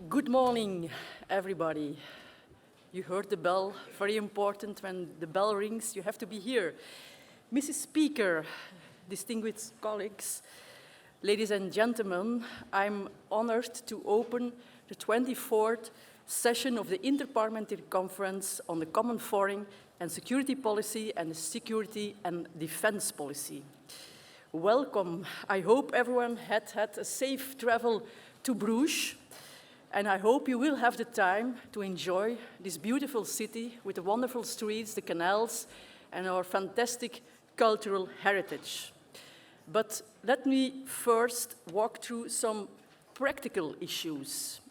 Good morning, everybody. You heard the bell, very important. When the bell rings, you have to be here. Mrs. Speaker, distinguished colleagues, ladies and gentlemen, I'm honored to open the 24th session of the Inter-Parliamentary Conference on the Common Foreign and Security Policy and Security and Defense Policy. Welcome. I hope everyone had a safe travel to Bruges. And I hope you will have the time to enjoy this beautiful city with the wonderful streets, the canals, and our fantastic cultural heritage. But let me first walk through some practical issues.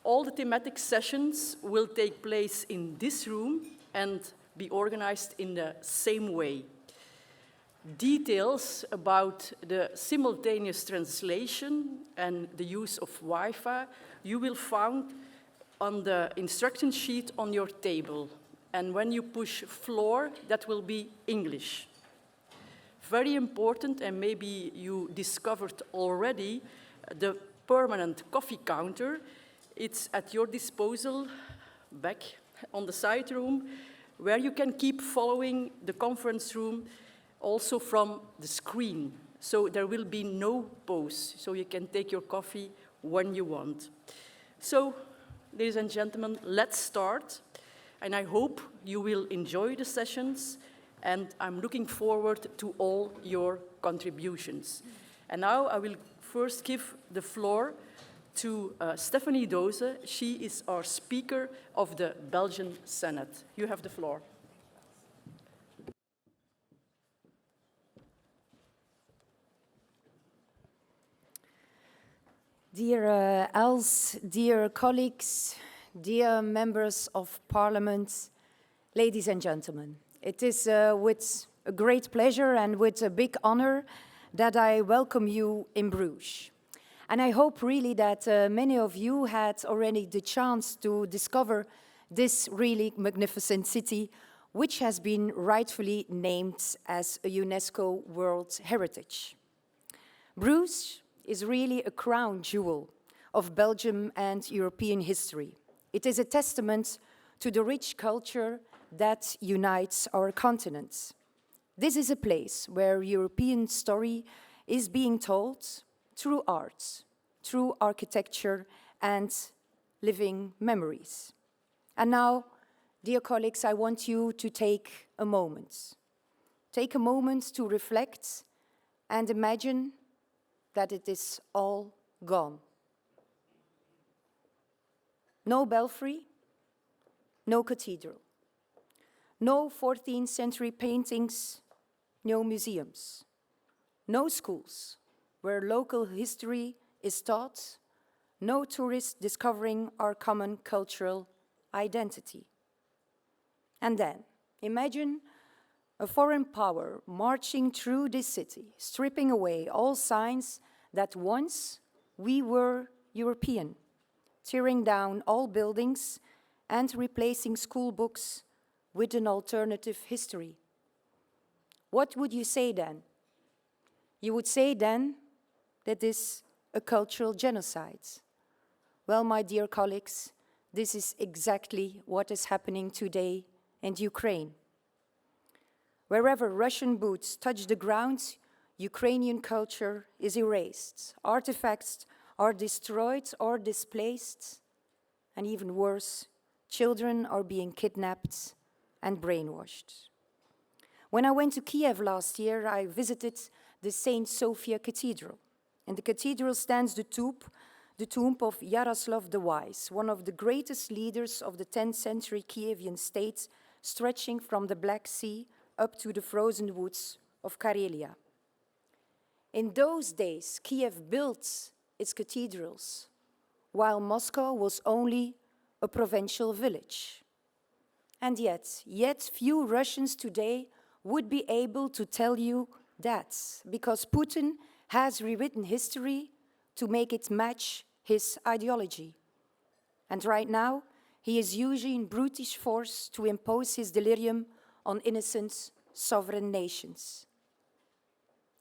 All the thematic sessions will take place in this room and be organized in the same way. Details about the simultaneous translation and the use of Wi-Fi you will find on the instruction sheet on your table. And when you push floor, that will be English. Very important, and maybe you discovered already, the permanent coffee counter. It's at your disposal back on the side room, where you can keep following the conference room also from the screen. So there will be no pause, so you can take your coffee when you want. So, ladies and gentlemen, let's start. And I hope you will enjoy the sessions, and I'm looking forward to all your contributions. And now I will first give the floor to Stephanie Doze. She is our Speaker of the Belgian Senate. You have the floor. Dear Els, dear colleagues, dear members of Parliament, ladies and gentlemen, it is with a great pleasure and with a big honor that I welcome you in Bruges. And I hope really that many of you had already the chance to discover this really magnificent city, which has been rightfully named as a UNESCO World Heritage. Bruges is really a crown jewel of Belgium and European history. It is a testament to the rich culture that unites our continent. This is a place where European story is being told through art, through architecture and living memories. And now, dear colleagues, I want you to take a moment. Take a moment to reflect and imagine that it is all gone. No belfry, no cathedral, no 14th century paintings, no museums, no schools where local history is taught, no tourists discovering our common cultural identity. And then, imagine a foreign power marching through this city, stripping away all signs that once we were European, tearing down all buildings and replacing school books with an alternative history. What would you say then? You would say then that this is a cultural genocide. Well, my dear colleagues, this is exactly what is happening today in Ukraine. Wherever Russian boots touch the ground, Ukrainian culture is erased. Artifacts are destroyed or displaced. And even worse, children are being kidnapped and brainwashed. When I went to Kiev last year, I visited the St. Sophia Cathedral. In the cathedral stands the tomb of Yaroslav the Wise, one of the greatest leaders of the 10th century Kievan state, stretching from the Black Sea up to the frozen woods of Karelia. In those days, Kiev built its cathedrals, while Moscow was only a provincial village. And yet few Russians today would be able to tell you that, because Putin has rewritten history to make it match his ideology. And right now, he is using brutish force to impose his delirium on innocent sovereign nations.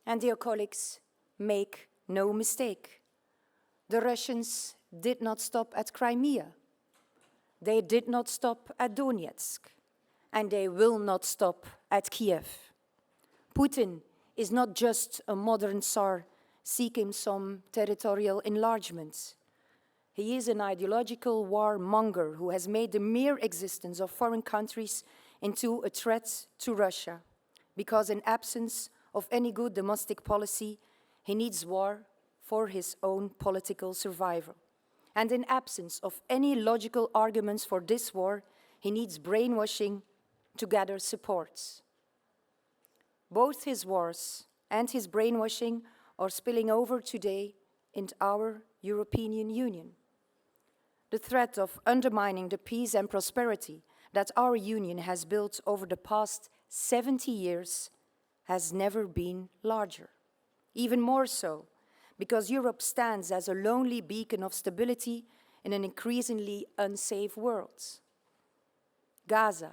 And dear colleagues, make no mistake. The Russians did not stop at Crimea. They did not stop at Donetsk. And they will not stop at Kiev. Putin is not just a modern Tsar seeking some territorial enlargement. He is an ideological warmonger who has made the mere existence of foreign countries into a threat to Russia, because in absence of any good domestic policy, he needs war for his own political survival. And in absence of any logical arguments for this war, he needs brainwashing to gather support. Both his wars and his brainwashing are spilling over today into our European Union. The threat of undermining the peace and prosperity that our union has built over the past 70 years has never been larger. Even more so, because Europe stands as a lonely beacon of stability in an increasingly unsafe world. Gaza,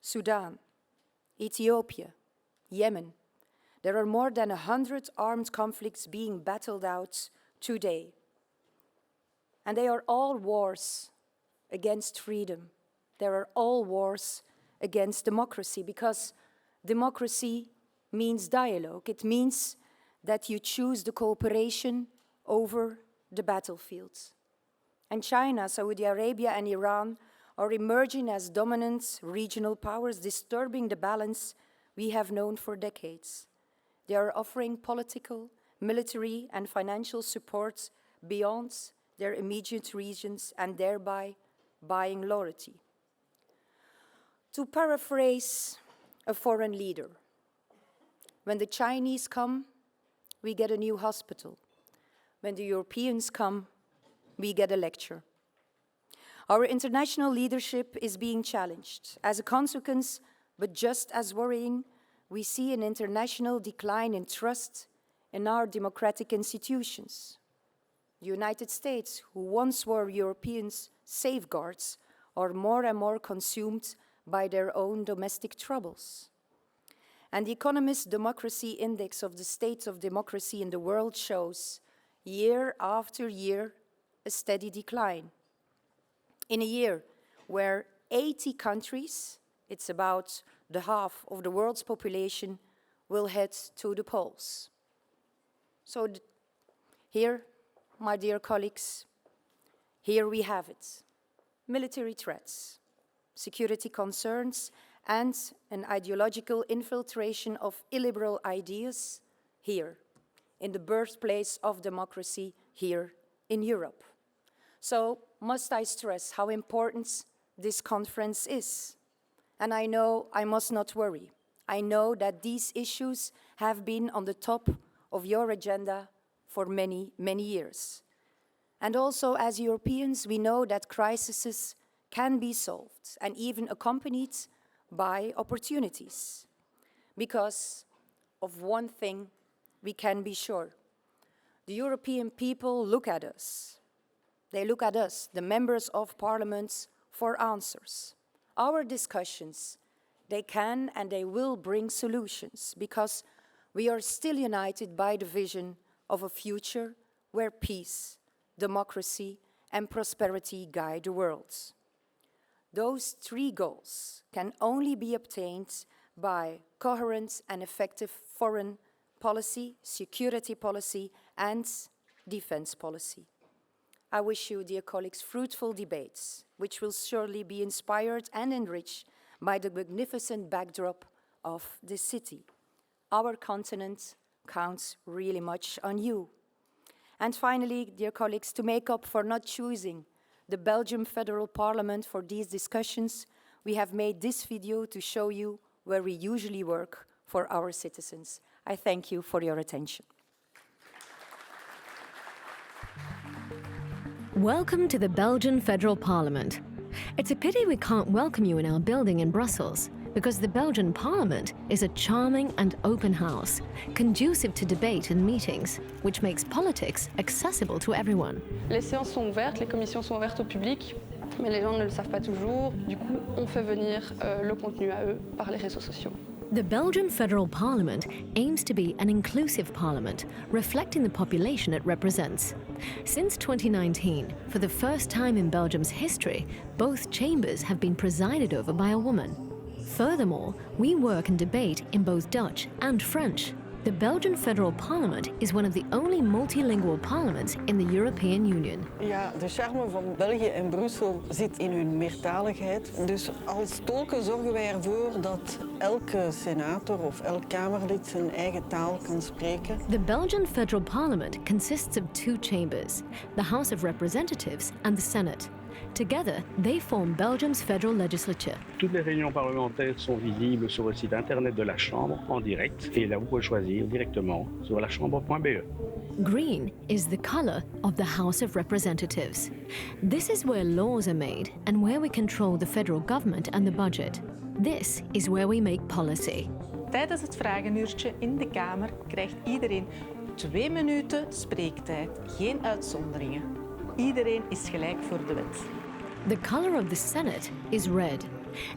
Sudan, Ethiopia, Yemen. There are more than 100 armed conflicts being battled out today. And they are all wars against freedom. There are all wars against democracy, because democracy means dialogue. It means that you choose the cooperation over the battlefields. And China, Saudi Arabia, and Iran are emerging as dominant regional powers, disturbing the balance we have known for decades. They are offering political, military, and financial support beyond their immediate regions and thereby buying loyalty. To paraphrase a foreign leader, when the Chinese come, we get a new hospital. When the Europeans come, we get a lecture. Our international leadership is being challenged. As a consequence, but just as worrying, we see an international decline in trust in our democratic institutions. The United States, who once were Europeans' safeguards, are more and more consumed by their own domestic troubles. And the Economist Democracy Index of the state of democracy in the world shows, year after year, a steady decline. In a year where 80 countries, it's about the half of the world's population, will head to the polls. So here, my dear colleagues, here we have it. Military threats, security concerns, and an ideological infiltration of illiberal ideas here, in the birthplace of democracy here in Europe. So must I stress how important this conference is? And I know I must not worry. I know that these issues have been on the top of your agenda for many, many years. And also, as Europeans, we know that crises can be solved and even accompanied by opportunities. Because of one thing we can be sure. The European people look at us. They look at us, the members of parliaments, for answers. Our discussions, they can and they will bring solutions, because we are still united by the vision of a future where peace, democracy, and prosperity guide the world. Those three goals can only be obtained by coherent and effective foreign policy, security policy, and defense policy. I wish you, dear colleagues, fruitful debates, which will surely be inspired and enriched by the magnificent backdrop of this city. Our continent counts really much on you. And finally, dear colleagues, to make up for not choosing the Belgian Federal Parliament for these discussions, we have made this video to show you where we usually work for our citizens. I thank you for your attention. Welcome to the Belgian Federal Parliament. It's a pity we can't welcome you in our building in Brussels, because the Belgian Parliament is a charming and open house, conducive to debate and meetings, which makes politics accessible to everyone. Les séances sont ouvertes, les commissions sont ouvertes au public, mais les gens ne le savent pas toujours. Du coup, on fait venir le contenu à eux par les réseaux sociaux. The Belgian Federal Parliament aims to be an inclusive parliament, reflecting the population it represents. Since 2019, for the first time in Belgium's history, both chambers have been presided over by a woman. Furthermore, we work and debate in both Dutch and French. The Belgian Federal Parliament is one of the only multilingual parliaments in the European Union. Ja, de charme van België en Brussel zit in hun meertaligheid. Dus als tolken zorgen wij ervoor dat elke senator of elk Kamerlid zijn eigen taal kan spreken. The Belgian Federal Parliament consists of two chambers, the House of Representatives and the Senate. Together, they form Belgium's federal legislature. Toutes les réunions parlementaires sont visibles sur le site internet de la Chambre en direct et là vous pouvez choisir directement sur lachambre.be. Green is the color of the House of Representatives. This is where laws are made and where we control the federal government and the budget. This is where we make policy. Tijdens het vragenuurtje in de Kamer krijgt iedereen 2 minuten spreektijd, geen uitzonderingen. Iedereen is gelijk voor de wet. The color of the Senate is red.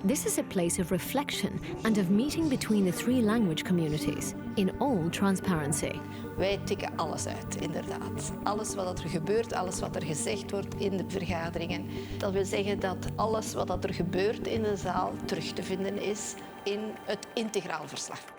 This is a place of reflection and of meeting between the three language communities in all transparency. Wij tikken alles uit, inderdaad. Alles wat er gebeurt, alles wat er gezegd wordt in de vergaderingen. Dat wil zeggen dat alles wat er gebeurt in de zaal terug te vinden is in het integraal verslag.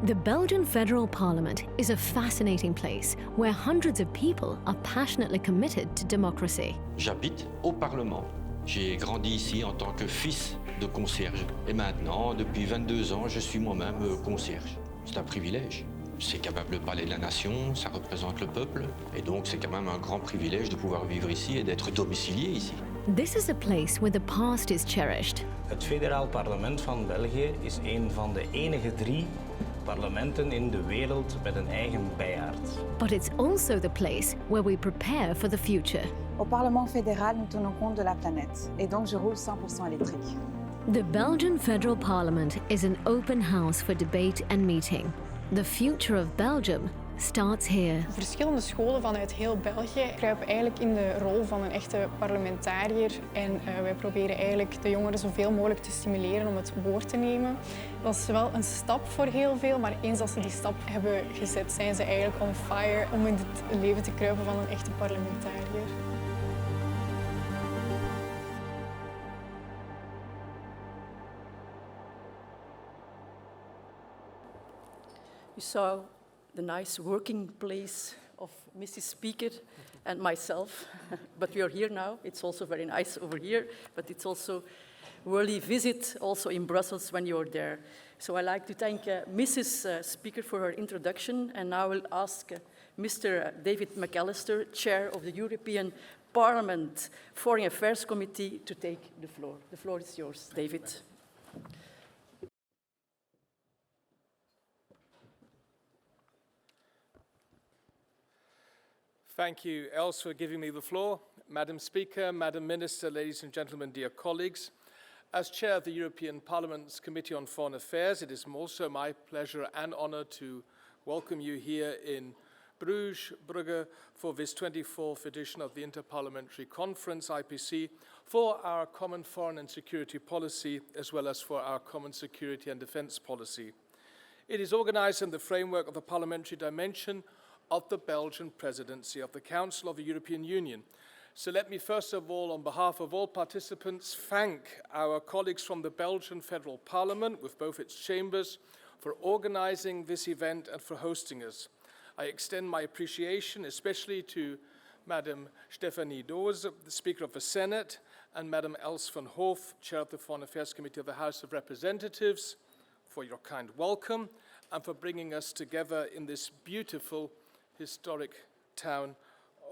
The Belgian Federal Parliament is a fascinating place where hundreds of people are passionately committed to democracy. J'habite au Parlement. J'ai grandi ici en tant que fils de concierge. Et maintenant, depuis 22 ans, je suis moi-même concierge. C'est un privilège. C'est capable de parler de la nation, ça représente le peuple. Et donc, c'est quand même un grand privilège de pouvoir vivre ici et d'être domicilié ici. This is a place where the past is cherished. Het federaal parlement van België is een van de enige 3 parlementen in de wereld met een eigen bijaard. But it's also the place where we prepare for the future. Au Parlement fédéral, nous tenons compte de la planète et donc je roule 100% électrique. The Belgian Federal Parliament is an open house for debate and meeting. The future of Belgium starts here. Verschillende scholen vanuit heel België kruipen eigenlijk in de rol van een echte parlementariër. En wij proberen eigenlijk de jongeren zoveel mogelijk te stimuleren om het woord te nemen. Dat is wel een stap voor heel veel, maar eens dat ze die stap hebben gezet, zijn ze eigenlijk on fire om in het leven te kruipen van een echte parlementariër. You saw the nice working place of Mrs. Speaker and myself, but we are here now. It's also very nice over here, but it's also worthy visit also in Brussels when you're there. So I'd like to thank Mrs. Speaker for her introduction, and now I'll ask Mr. David McAllister, Chair of the European Parliament Foreign Affairs Committee, to take the floor. The floor is yours, David. Thank you, Els, for giving me the floor. Madam Speaker, Madam Minister, ladies and gentlemen, dear colleagues. As Chair of the European Parliament's Committee on Foreign Affairs, it is also my pleasure and honour to welcome you here in Bruges, Brugge, for this 24th edition of the Inter-Parliamentary Conference, IPC, for our common foreign and security policy, as well as for our common security and defence policy. It is organised in the framework of the parliamentary dimension of the Belgian presidency of the Council of the European Union. So let me first of all, on behalf of all participants, thank our colleagues from the Belgian Federal Parliament, with both its chambers, for organising this event and for hosting us. I extend my appreciation especially to Madam Stephanie Doze, the Speaker of the Senate, and Madam Els van Hoof, Chair of the Foreign Affairs Committee of the House of Representatives, for your kind welcome and for bringing us together in this beautiful historic town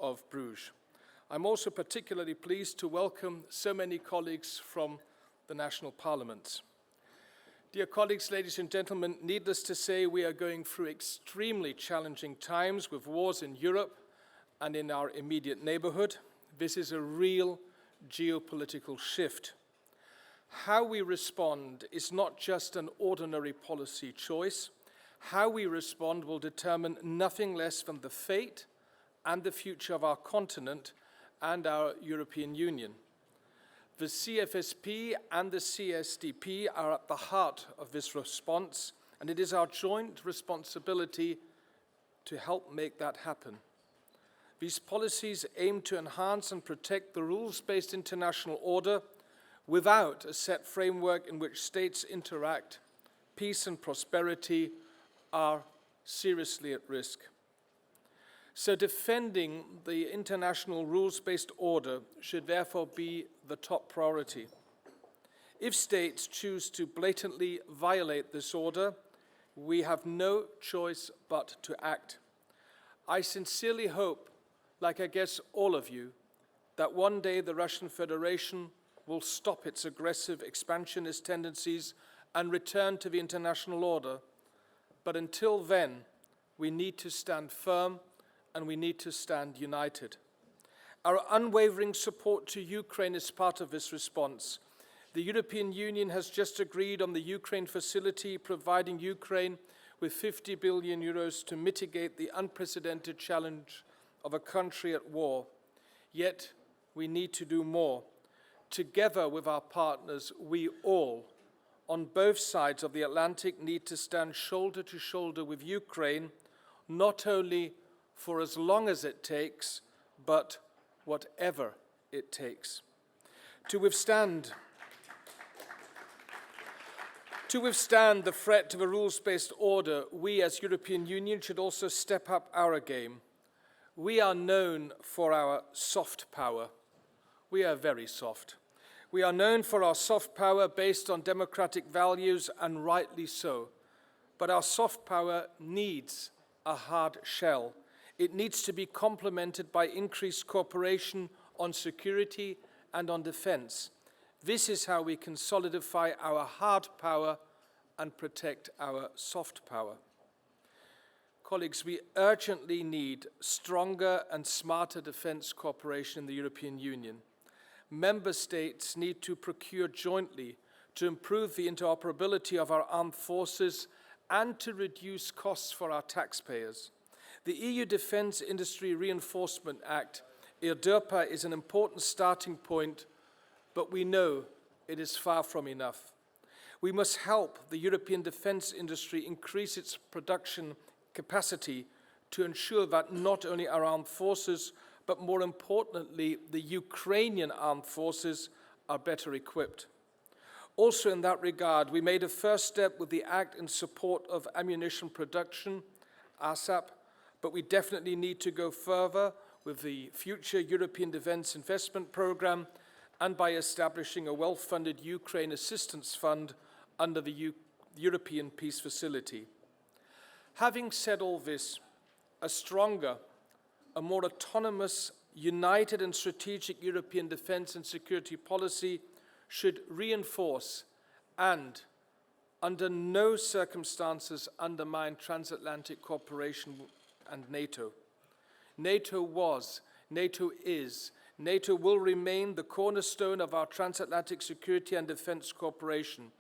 of Bruges. I'm also particularly pleased to welcome so many colleagues from the national parliaments. Dear colleagues, ladies and gentlemen, needless to say, we are going through extremely challenging times with wars in Europe and in our immediate neighbourhood. This is a real geopolitical shift. How we respond is not just an ordinary policy choice. How we respond will determine nothing less than the fate and the future of our continent and our European Union. The CFSP and the CSDP are at the heart of this response, and it is our joint responsibility to help make that happen. These policies aim to enhance and protect the rules-based international order without a set framework in which states interact. Peace and prosperity are seriously at risk. So defending the international rules-based order should therefore be the top priority. If states choose to blatantly violate this order, we have no choice but to act. I sincerely hope, like I guess all of you, that one day the Russian Federation will stop its aggressive expansionist tendencies and return to the international order. But until then, we need to stand firm and we need to stand united. Our unwavering support to Ukraine is part of this response. The European Union has just agreed on the Ukraine facility, providing Ukraine with 50 billion euros to mitigate the unprecedented challenge of a country at war. Yet, we need to do more. Together with our partners, we all, on both sides of the Atlantic, need to stand shoulder to shoulder with Ukraine, not only for as long as it takes, but whatever it takes. To withstand the threat to the rules-based order, we as European Union should also step up our game. We are known for our soft power. We are very soft. We are known for our soft power based on democratic values, and rightly so. But our soft power needs a hard shell. It needs to be complemented by increased cooperation on security and on defense. This is how we can solidify our hard power and protect our soft power. Colleagues, we urgently need stronger and smarter defense cooperation in the European Union. Member states need to procure jointly to improve the interoperability of our armed forces and to reduce costs for our taxpayers. The EU Defence Industry Reinforcement Act, EUDIRPA, is an important starting point, but we know it is far from enough. We must help the European defence industry increase its production capacity to ensure that not only our armed forces, but more importantly, the Ukrainian armed forces are better equipped. Also in that regard, we made a first step with the Act in support of ammunition production, ASAP, but we definitely need to go further with the future European Defence Investment Programme and by establishing a well-funded Ukraine Assistance Fund under the European Peace Facility. Having said all this, a stronger, a more autonomous, united and strategic European defence and security policy should reinforce and, under no circumstances, undermine transatlantic cooperation and NATO. NATO was, NATO is, NATO will remain the cornerstone of our transatlantic security and defence cooperation.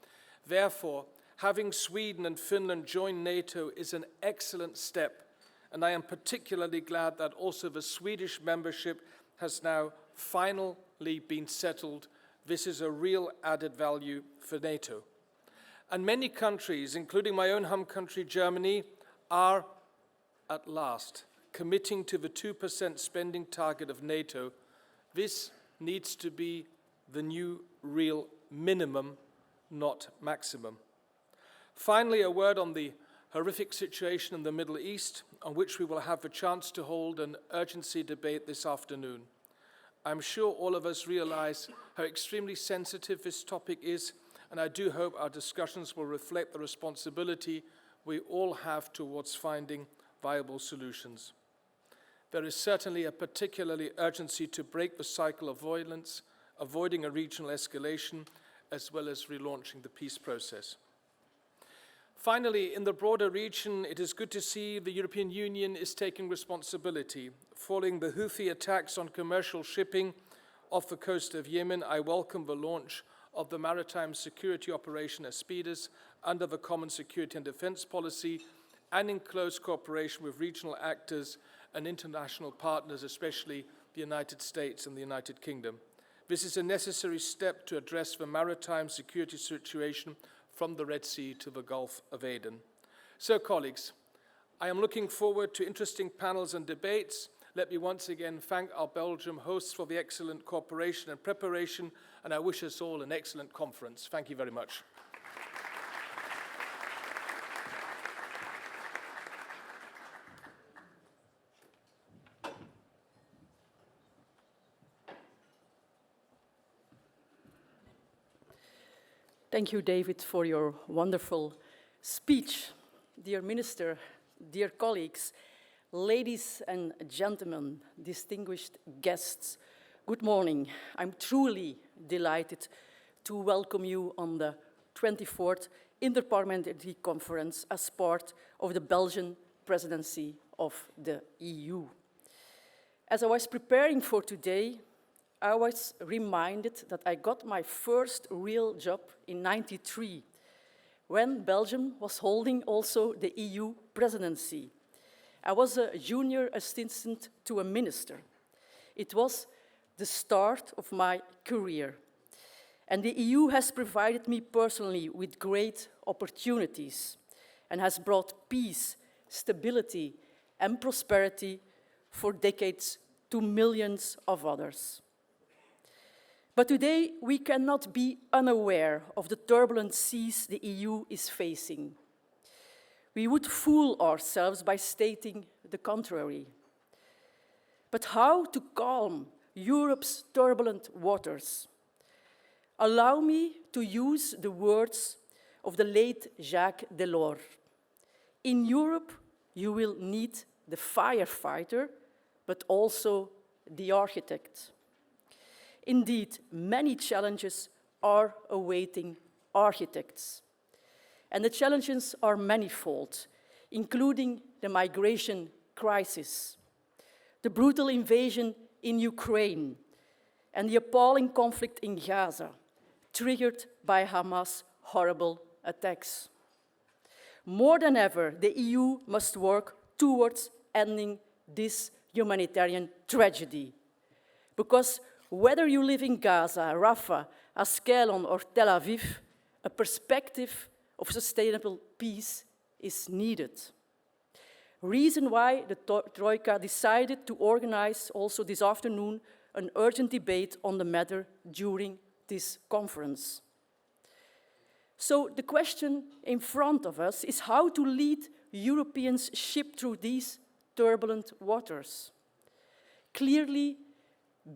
Therefore, having Sweden and Finland join NATO is an excellent step, and I am particularly glad that also the Swedish membership has now finally been settled. This is a real added value for NATO. And many countries, including my own home country, Germany, are at last committing to the 2% spending target of NATO. This needs to be the new real minimum, not maximum. Finally, a word on the horrific situation in the Middle East, on which we will have the chance to hold an urgency debate this afternoon. I'm sure all of us realize how extremely sensitive this topic is, and I do hope our discussions will reflect the responsibility we all have towards finding viable solutions. There is certainly a particularly urgency to break the cycle of violence, avoiding a regional escalation, as well as relaunching the peace process. Finally, in the broader region, it is good to see the European Union is taking responsibility. Following the Houthi attacks on commercial shipping off the coast of Yemen, I welcome the launch of the Maritime Security Operation Aspides under the Common Security and Defence Policy and in close cooperation with regional actors and international partners, especially the United States and the United Kingdom. This is a necessary step to address the maritime security situation from the Red Sea to the Gulf of Aden. So, colleagues, I am looking forward to interesting panels and debates. Let me once again thank our Belgian hosts for the excellent cooperation and preparation, and I wish us all an excellent conference. Thank you very much. Thank you, David, for your wonderful speech. Dear Minister, dear colleagues, ladies and gentlemen, distinguished guests, good morning. I'm truly delighted to welcome you on the 24th Inter-Parliamentary Conference as part of the Belgian presidency of the EU. As I was preparing for today, I was reminded that I got my first real job in '93, when Belgium was holding also the EU presidency. I was a junior assistant to a minister. It was the start of my career. And the EU has provided me personally with great opportunities and has brought peace, stability, and prosperity for decades to millions of others. But today, we cannot be unaware of the turbulent seas the EU is facing. We would fool ourselves by stating the contrary. But how to calm Europe's turbulent waters? Allow me to use the words of the late Jacques Delors. In Europe, you will need the firefighter, but also the architect. Indeed, many challenges are awaiting architects. And the challenges are manifold, including the migration crisis, the brutal invasion in Ukraine, and the appalling conflict in Gaza, triggered by Hamas' horrible attacks. More than ever, the EU must work towards ending this humanitarian tragedy, because whether you live in Gaza, Rafah, Ascalon, or Tel Aviv, a perspective of sustainable peace is needed. Reason why the Troika decided to organize also this afternoon an urgent debate on the matter during this conference. So the question in front of us is how to lead Europeans ship through these turbulent waters. Clearly,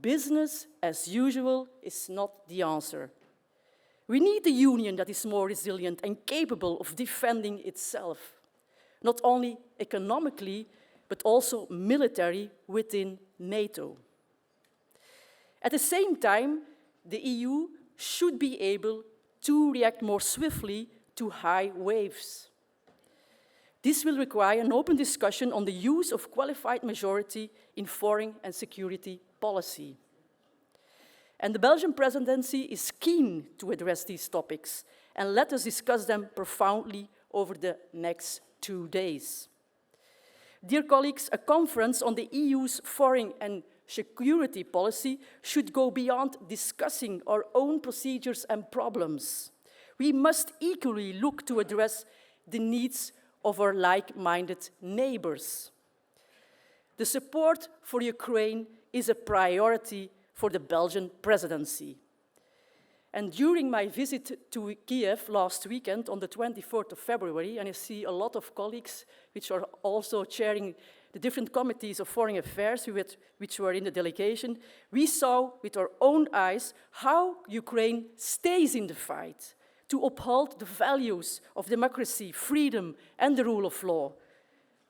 business as usual is not the answer. We need a union that is more resilient and capable of defending itself, not only economically, but also militarily within NATO. At the same time, the EU should be able to react more swiftly to high waves. This will require an open discussion on the use of qualified majority in foreign and security policy. And the Belgian presidency is keen to address these topics, and let us discuss them profoundly over the next 2 days. Dear colleagues, a conference on the EU's foreign and security policy should go beyond discussing our own procedures and problems. We must equally look to address the needs of our like-minded neighbors. The support for Ukraine is a priority for the Belgian presidency. And during my visit to Kiev last weekend on the 24th of February, and I see a lot of colleagues which are also chairing the different committees of foreign affairs which were in the delegation, we saw with our own eyes how Ukraine stays in the fight to uphold the values of democracy, freedom, and the rule of law,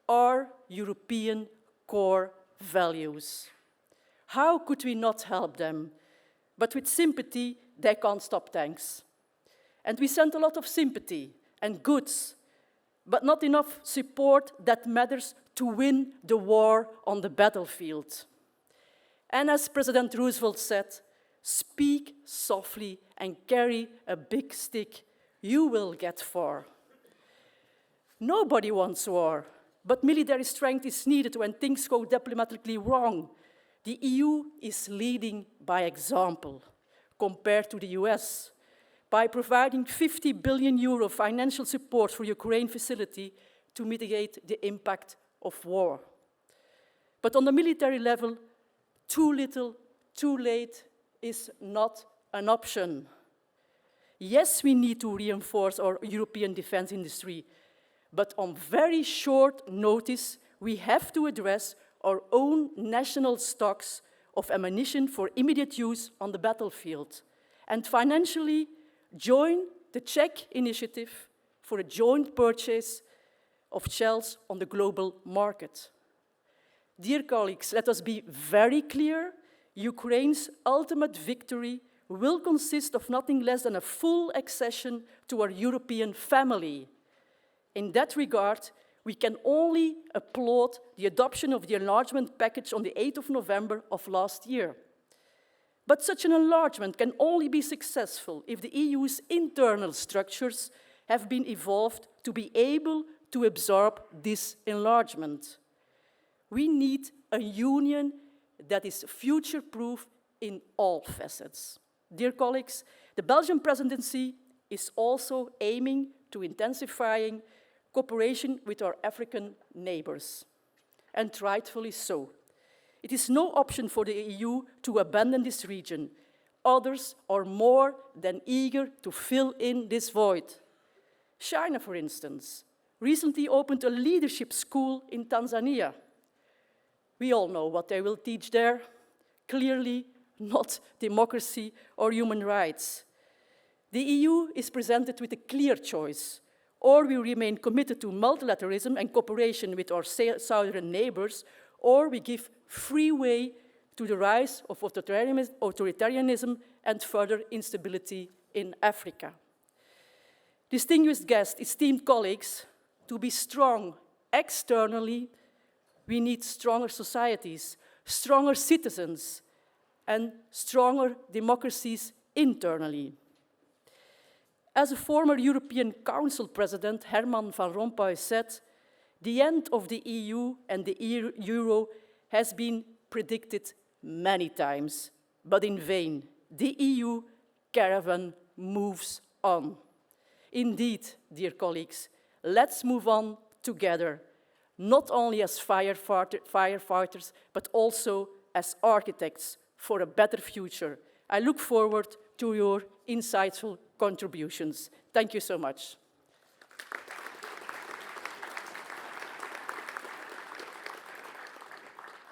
our European core values. How could we not help them? But with sympathy, they can't stop tanks. And we sent a lot of sympathy and goods, but not enough support that matters to win the war on the battlefield. And as President Roosevelt said, speak softly and carry a big stick. You will get far. Nobody wants war, but military strength is needed when things go diplomatically wrong. The EU is leading by example. compared to the US, by providing €50 billion financial support for Ukraine facility to mitigate the impact of war. But on the military level, too little, too late is not an option. Yes, we need to reinforce our European defense industry, but on very short notice, we have to address our own national stocks of ammunition for immediate use on the battlefield, and financially join the Czech initiative for a joint purchase of shells on the global market. Dear colleagues, let us be very clear. Ukraine's ultimate victory will consist of nothing less than a full accession to our European family. In that regard, we can only applaud the adoption of the enlargement package on the 8th of November of last year. But such an enlargement can only be successful if the EU's internal structures have been evolved to be able to absorb this enlargement. We need a union that is future-proof in all facets. Dear colleagues, the Belgian presidency is also aiming to intensifying cooperation with our African neighbors, and rightfully so. It is no option for the EU to abandon this region. Others are more than eager to fill in this void. China, for instance, recently opened a leadership school in Tanzania. We all know what they will teach there. Clearly not democracy or human rights. The EU is presented with a clear choice. Or we remain committed to multilateralism and cooperation with our southern neighbors, or we give free way to the rise of authoritarianism and further instability in Africa. Distinguished guests, esteemed colleagues, to be strong externally, we need stronger societies, stronger citizens, and stronger democracies internally. As a former European Council President, Herman Van Rompuy said, the end of the EU and the euro has been predicted many times, but in vain. The EU caravan moves on. Indeed, dear colleagues, let's move on together, not only as firefighters, but also as architects for a better future. I look forward to your insightful contributions. Thank you so much.